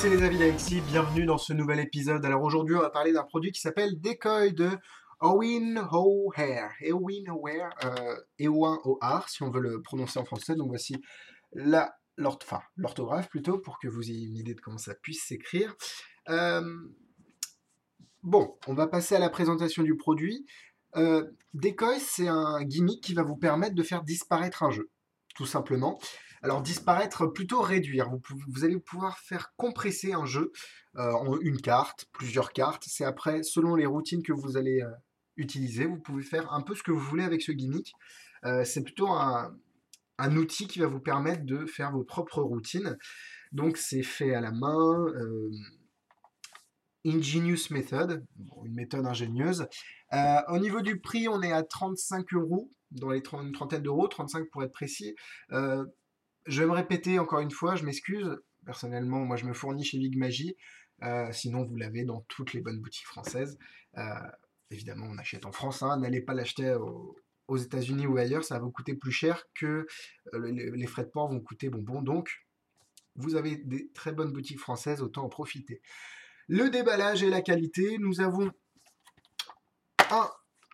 c'est les avis d'Alexis, bienvenue dans ce nouvel épisode. Alors aujourd'hui on va parler d'un produit qui s'appelle Decoy de Owen O'Hare. Eowyn O'Hare, Eowyn O'Hare si on veut le prononcer en français. Donc voici l'orthographe plutôt pour que vous ayez une idée de comment ça puisse s'écrire. Euh, bon, on va passer à la présentation du produit. Decoy, c'est un gimmick qui va vous permettre de faire disparaître un jeu, tout simplement. Alors disparaître, plutôt réduire. Vous allez pouvoir faire compresser un jeu en une carte, plusieurs cartes. C'est après, selon les routines que vous allez utiliser, vous pouvez faire un peu ce que vous voulez avec ce gimmick. C'est plutôt un outil qui va vous permettre de faire vos propres routines. Donc c'est fait à la main. Ingenious Method, bon, une méthode ingénieuse. Au niveau du prix, on est à 35 euros, dans les une trentaine d'euros, 35 pour être précis. Euh, je vais me répéter encore une fois, je m'excuse. Personnellement, moi je me fournis chez Big Magie. Sinon, vous l'avez dans toutes les bonnes boutiques françaises. Euh, évidemment, on achète en France, hein. N'allez pas l'acheter aux États-Unis ou ailleurs, ça va vous coûter plus cher que les frais de port vont coûter bonbon. Donc, vous avez des très bonnes boutiques françaises, autant en profiter. Le déballage et la qualité, nous avons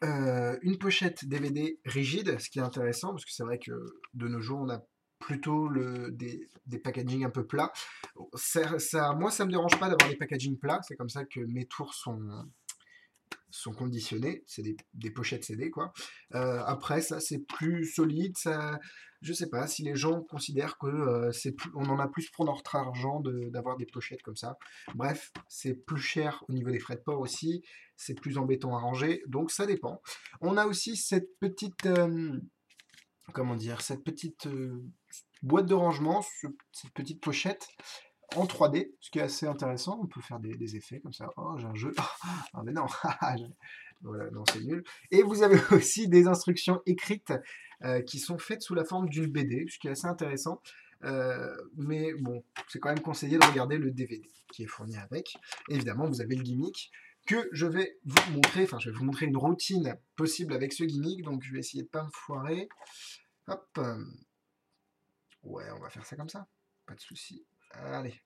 une pochette DVD rigide, ce qui est intéressant, parce que c'est vrai que de nos jours, on a plutôt des packaging un peu plats. Moi, ça me dérange pas d'avoir des packaging plats, c'est comme ça que mes tours sont conditionnés, c'est des pochettes CD quoi. Après ça c'est plus solide, ça, je sais pas si les gens considèrent que on en a plus pour notre argent d'avoir des pochettes comme ça. Bref, c'est plus cher au niveau des frais de port aussi, c'est plus embêtant à ranger, donc ça dépend. On a aussi cette petite, comment dire, cette petite boîte de rangement, cette petite pochette en 3D, ce qui est assez intéressant. On peut faire des effets comme ça. Oh, j'ai un jeu. Ah, mais non, voilà, non, c'est nul. Et vous avez aussi des instructions écrites qui sont faites sous la forme d'une BD, ce qui est assez intéressant. Mais bon, c'est quand même conseillé de regarder le DVD qui est fourni avec. Évidemment, vous avez le gimmick que je vais vous montrer. Enfin, je vais vous montrer une routine possible avec ce gimmick. Donc, je vais essayer de pas me foirer. Hop. Ouais, on va faire ça comme ça. Pas de souci. Allez.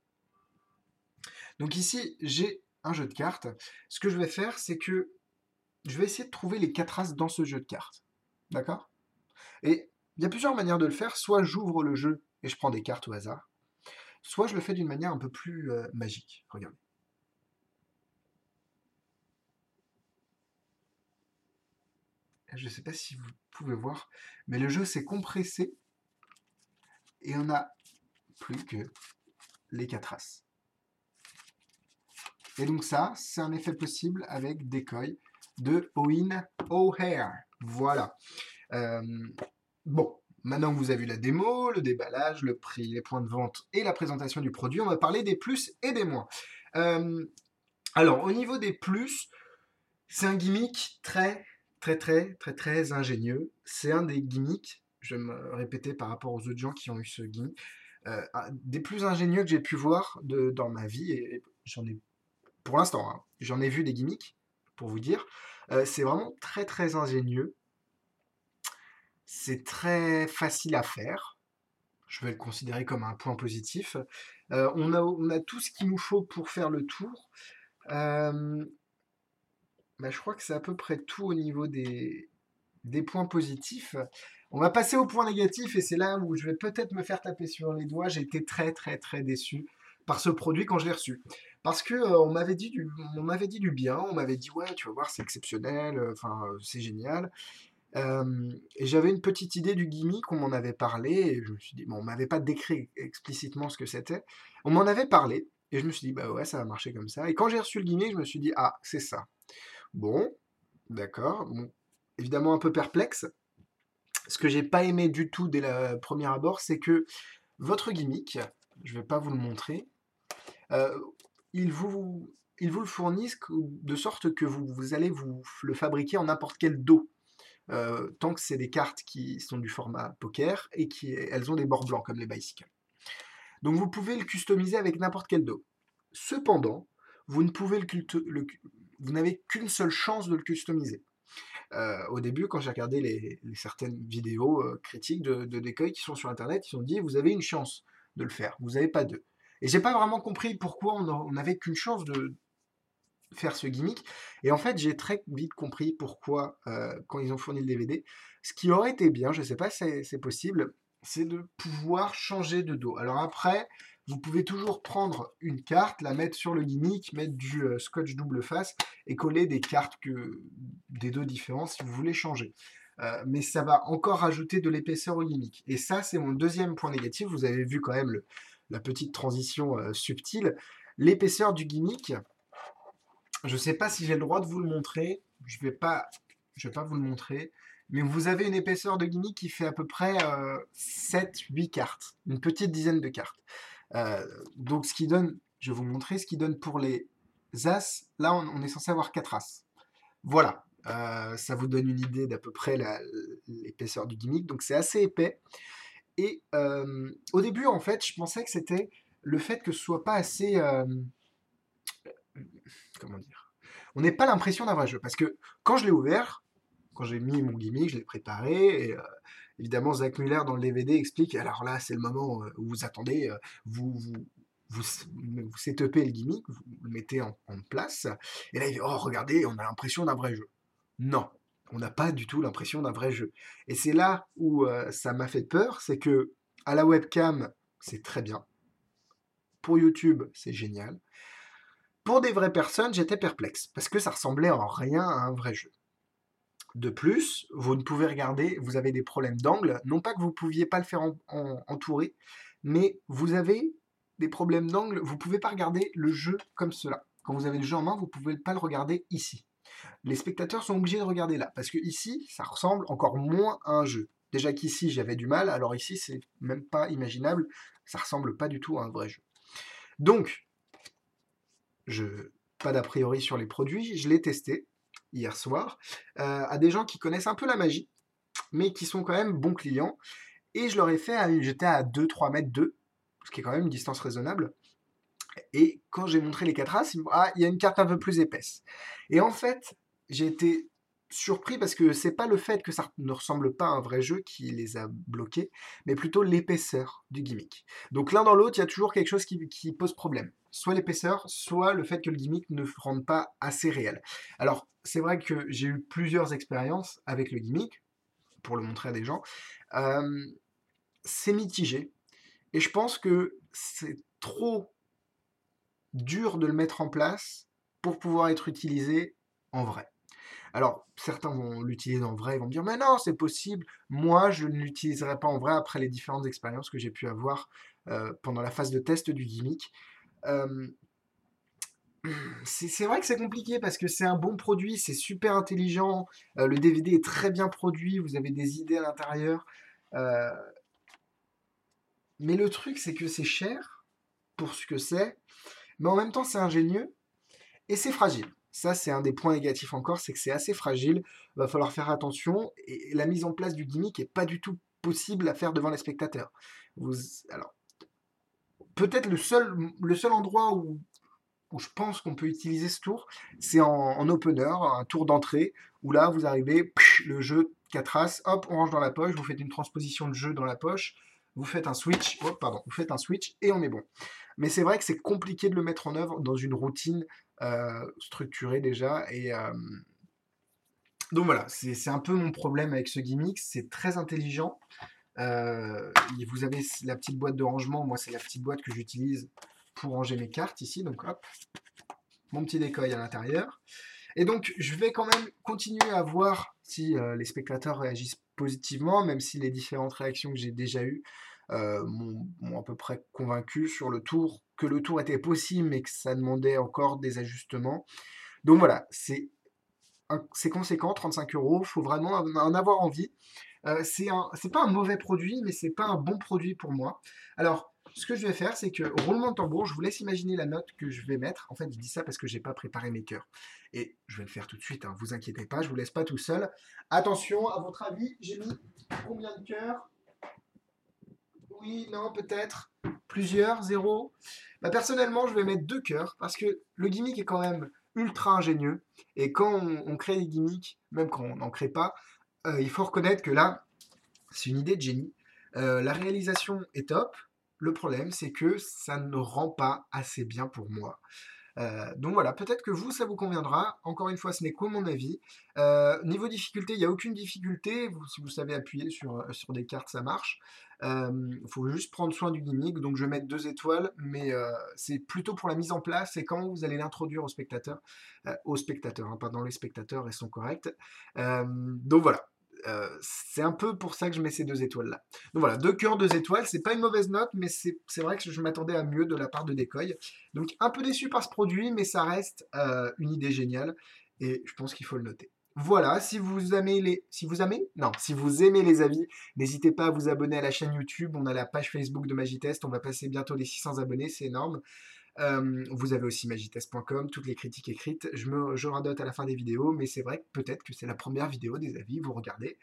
Donc ici, j'ai un jeu de cartes. Ce que je vais faire, c'est que je vais essayer de trouver les 4 as dans ce jeu de cartes. D'accord? Et il y a plusieurs manières de le faire. Soit j'ouvre le jeu et je prends des cartes au hasard, soit je le fais d'une manière un peu plus magique. Regardez. Je ne sais pas si vous pouvez voir, mais le jeu s'est compressé et on n'a plus que les 4 as. Et donc ça, c'est un effet possible avec Decoy de Owen O'Hare. Voilà. Euh, bon, maintenant que vous avez vu la démo, le déballage, le prix, les points de vente et la présentation du produit, on va parler des plus et des moins. Euh, alors, au niveau des plus, c'est un gimmick très ingénieux. C'est un des gimmicks, je vais me répéter par rapport aux autres gens qui ont eu ce gimmick, des plus ingénieux que j'ai pu voir dans ma vie, et j'en ai, pour l'instant, hein, j'en ai vu des gimmicks, pour vous dire. C'est vraiment très ingénieux. C'est très facile à faire. Je vais le considérer comme un point positif. On a tout ce qu'il nous faut pour faire le tour. Euh, je crois que c'est à peu près tout au niveau des points positifs. On va passer aux points négatifs et c'est là où je vais peut-être me faire taper sur les doigts. J'ai été très déçu par ce produit quand je l'ai reçu. Parce que on m'avait dit du bien, on m'avait dit ouais, tu vas voir, c'est exceptionnel, enfin, c'est génial. Et j'avais une petite idée du gimmick, on m'en avait parlé, et je me suis dit, bon, on m'avait pas décrit explicitement ce que c'était, on m'en avait parlé, et je me suis dit, bah ouais, ça va marcher comme ça. Et quand j'ai reçu le gimmick, je me suis dit, ah, c'est ça. Bon, d'accord, bon, évidemment un peu perplexe. Ce que j'ai pas aimé du tout dès le premier abord, c'est que votre gimmick, je vais pas vous le montrer, euh, il vous, il vous le fournissent de sorte que vous allez vous le fabriquer en n'importe quel dos. Tant que c'est des cartes qui sont du format poker et elles ont des bords blancs comme les bicycles. Donc vous pouvez le customiser avec n'importe quel dos. Cependant, vous ne pouvez vous n'avez qu'une seule chance de le customiser. Au début, quand j'ai regardé certaines vidéos critiques de Decoy qui sont sur internet, ils ont dit vous avez une chance de le faire, vous n'avez pas deux. Et j'ai pas vraiment compris pourquoi on n'avait qu'une chance de faire ce gimmick. Et en fait, j'ai très vite compris pourquoi, quand ils ont fourni le DVD. Ce qui aurait été bien, je sais pas si c'est possible, c'est de pouvoir changer de dos. Alors après, vous pouvez toujours prendre une carte, la mettre sur le gimmick, mettre du scotch double face et coller des cartes des dos différents si vous voulez changer. Mais ça va encore rajouter de l'épaisseur au gimmick. Et ça, c'est mon deuxième point négatif. Vous avez vu quand même la petite transition subtile. L'épaisseur du gimmick, je ne sais pas si j'ai le droit de vous le montrer. Je vais pas vous le montrer. Mais vous avez une épaisseur de gimmick qui fait à peu près 7-8 cartes. Une petite dizaine de cartes. Donc ce qui donne, je vais vous montrer ce qui donne pour les As. Là, on est censé avoir 4 As. Voilà. Ça vous donne une idée d'à peu près l'épaisseur du gimmick. Donc c'est assez épais. Et au début, en fait, je pensais que c'était le fait que ce soit pas assez... comment dire? On n'est pas l'impression d'un vrai jeu. Parce que quand je l'ai ouvert, quand j'ai mis mon gimmick, je l'ai préparé, et évidemment, Zach Muller dans le DVD explique, alors là, c'est le moment où vous attendez, vous, vous setupez le gimmick, vous le mettez en place, et là, il dit, oh, regardez, on a l'impression d'un vrai jeu. Non, on n'a pas du tout l'impression d'un vrai jeu. Et c'est là où ça m'a fait peur, c'est que à la webcam, c'est très bien. Pour YouTube, c'est génial. Pour des vraies personnes, j'étais perplexe, parce que ça ressemblait en rien à un vrai jeu. De plus, vous ne pouvez regarder, vous avez des problèmes d'angle, non pas que vous ne pouviez pas le faire entourer, mais vous avez des problèmes d'angle, vous ne pouvez pas regarder le jeu comme cela. Quand vous avez le jeu en main, vous ne pouvez pas le regarder ici. Les spectateurs sont obligés de regarder là, parce que ici, ça ressemble encore moins à un jeu. Déjà qu'ici, j'avais du mal, alors ici, c'est même pas imaginable, ça ressemble pas du tout à un vrai jeu. Donc, pas d'a priori sur les produits, je l'ai testé hier soir à des gens qui connaissent un peu la magie, mais qui sont quand même bons clients. Et je leur ai fait, j'étais à 2-3 mètres d'eux, ce qui est quand même une distance raisonnable. Et quand j'ai montré les 4 As, ils m'ont dit, ah, il y a une carte un peu plus épaisse. Et en fait, j'ai été surpris parce que c'est pas le fait que ça ne ressemble pas à un vrai jeu qui les a bloqués, mais plutôt l'épaisseur du gimmick. Donc l'un dans l'autre, il y a toujours quelque chose qui pose problème. Soit l'épaisseur, soit le fait que le gimmick ne rende pas assez réel. Alors, c'est vrai que j'ai eu plusieurs expériences avec le gimmick, pour le montrer à des gens. Euh, c'est mitigé. Et je pense que c'est trop dur de le mettre en place pour pouvoir être utilisé en vrai. Alors, certains vont l'utiliser en vrai, ils vont me dire, mais non, c'est possible. Moi, je ne l'utiliserai pas en vrai après les différentes expériences que j'ai pu avoir pendant la phase de test du gimmick. Euh, c'est vrai que c'est compliqué parce que c'est un bon produit, c'est super intelligent, le DVD est très bien produit, vous avez des idées à l'intérieur. Euh, mais le truc, c'est que c'est cher pour ce que c'est, mais en même temps, c'est ingénieux. Et c'est fragile. Ça, c'est un des points négatifs encore, c'est que c'est assez fragile. Il va falloir faire attention. Et la mise en place du gimmick n'est pas du tout possible à faire devant les spectateurs. Alors, peut-être le seul endroit où je pense qu'on peut utiliser ce tour, c'est en opener, un tour d'entrée, où là, vous arrivez, le jeu 4 As, hop, on range dans la poche, vous faites une transposition de jeu dans la poche, vous faites un switch, oh, pardon, vous faites un switch et on est bon. Mais c'est vrai que c'est compliqué de le mettre en œuvre dans une routine structurée déjà. Et donc voilà, c'est un peu mon problème avec ce gimmick. C'est très intelligent. Vous avez la petite boîte de rangement. Moi, c'est la petite boîte que j'utilise pour ranger mes cartes ici. Donc hop, mon petit décoil à l'intérieur. Et donc, je vais quand même continuer à voir si les spectateurs réagissent positivement, même si les différentes réactions que j'ai déjà eues m'ont à peu près convaincu sur le tour, que le tour était possible, mais que ça demandait encore des ajustements. Donc voilà, c'est conséquent, 35 euros, il faut vraiment en avoir envie. C'est pas un mauvais produit, mais c'est pas un bon produit pour moi. Alors, ce que je vais faire, c'est que, roulement de tambour, je vous laisse imaginer la note que je vais mettre. En fait, je dis ça parce que j'ai pas préparé mes cœurs. Et je vais le faire tout de suite, hein, vous inquiétez pas, je vous laisse pas tout seul. Attention, à votre avis, j'ai mis combien de cœurs? Oui, non, peut-être. Plusieurs, zéro. Bah, personnellement, je vais mettre 2 cœurs parce que le gimmick est quand même ultra ingénieux. Et quand on crée des gimmicks, même quand on n'en crée pas, il faut reconnaître que là, c'est une idée de génie. La réalisation est top. Le problème, c'est que ça ne rend pas assez bien pour moi. Donc voilà, peut-être que vous, ça vous conviendra. Encore une fois, ce n'est que mon avis. Niveau difficulté, il n'y a aucune difficulté. Si vous savez appuyer sur des cartes, ça marche. Il faut juste prendre soin du gimmick. Donc je vais mettre 2 étoiles, mais c'est plutôt pour la mise en place et quand vous allez l'introduire aux spectateurs, hein, pardon, les spectateurs, ils sont corrects. Donc voilà. C'est un peu pour ça que je mets ces 2 étoiles-là. Donc voilà, 2 cœurs, 2 étoiles, c'est pas une mauvaise note, mais c'est vrai que je m'attendais à mieux de la part de Decoy. Donc un peu déçu par ce produit, mais ça reste une idée géniale et je pense qu'il faut le noter. Voilà, si vous aimez les avis, n'hésitez pas à vous abonner à la chaîne YouTube. On a la page Facebook de Magitest. On va passer bientôt les 600 abonnés, c'est énorme. Vous avez aussi magitest.com, toutes les critiques écrites. Je radote à la fin des vidéos, mais c'est vrai que peut-être que c'est la première vidéo des avis. Vous regardez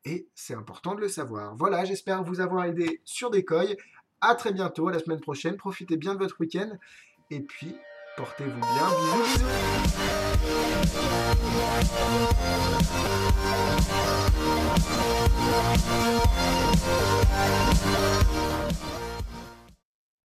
et c'est important de le savoir. Voilà, j'espère vous avoir aidé sur Decoy. À très bientôt, à la semaine prochaine. Profitez bien de votre week-end. Et puis, portez-vous bien. Bisous, bisous.